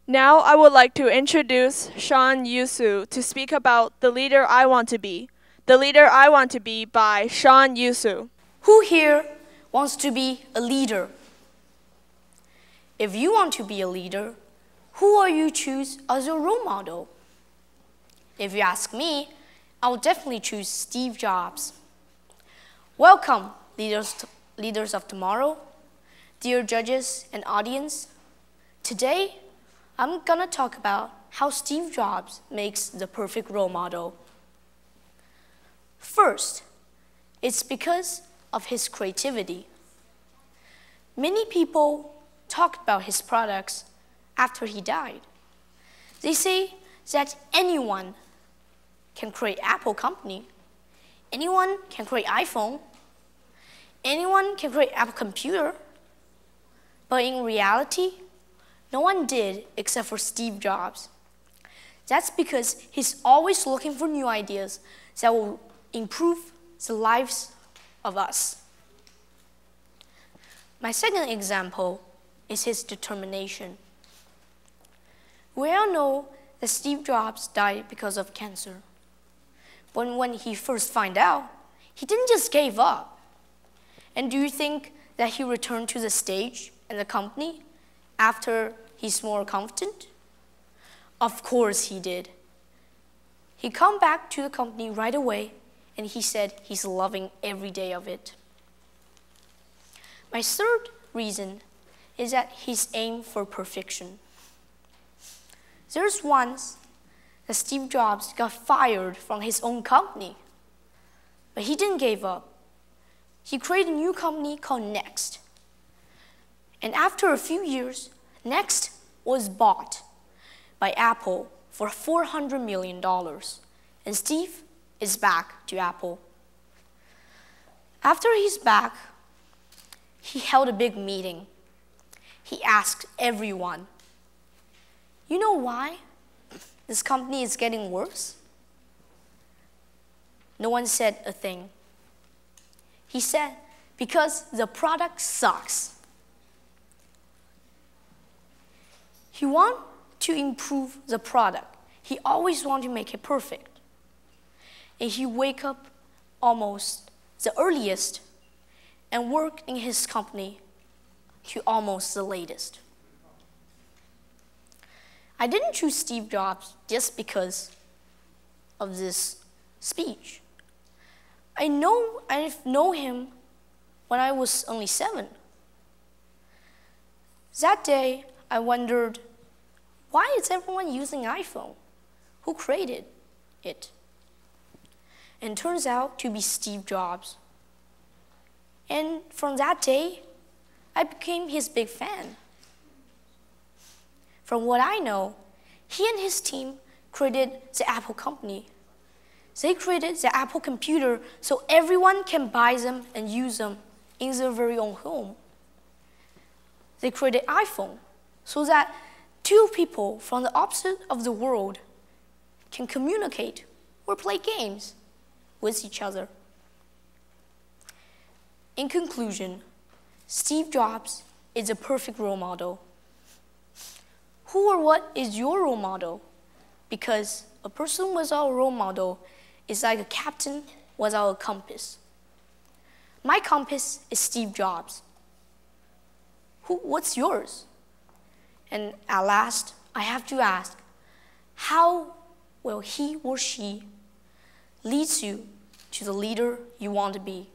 Now I would like to introduce Shean Yusu to speak about The Leader I Want to Be. The Leader I Want to Be by Shean Yusu. Who here wants to be a leader? If you want to be a leader, who will you choose as your role model? If you ask me, I will definitely choose Steve Jobs. Welcome, leaders of tomorrow, dear judges and audience. Today, I'm gonna talk about how Steve Jobs makes the perfect role model. First, it's because of his creativity. Many people talked about his products after he died. They say that anyone can create Apple company, anyone can create iPhone, anyone can create Apple computer, but in reality, no one did except for Steve Jobs. That's because he's always looking for new ideas that will improve the lives of us. My second example is his determination. We all know that Steve Jobs died because of cancer. But when he first found out, he didn't just give up. And do you think that he returned to the stage and the company after he's more confident? Of course he did. He came back to the company right away and he said he's loving every day of it. My third reason is that he's aimed for perfection. There's once that Steve Jobs got fired from his own company, but he didn't give up. He created a new company called Next. And after a few years, Next was bought by Apple for $400 million. And Steve is back to Apple. After he's back, he held a big meeting. He asked everyone, you know why this company is getting worse? No one said a thing. He said, because the product sucks. He wanted to improve the product. He always wanted to make it perfect. And he wake up almost the earliest and work in his company to almost the latest. I didn't choose Steve Jobs just because of this speech. I've known him when I was only 7. That day, I wondered, why is everyone using iPhone? Who created it? And it turns out to be Steve Jobs. And from that day, I became his big fan. From what I know, he and his team created the Apple company. They created the Apple computer so everyone can buy them and use them in their very own home. They created iPhone so that two people from the opposite of the world can communicate or play games with each other. In conclusion, Steve Jobs is a perfect role model. Who or what is your role model? Because a person without a role model is like a captain without a compass. My compass is Steve Jobs. What's yours? And at last, I have to ask, how will he or she lead you to the leader you want to be?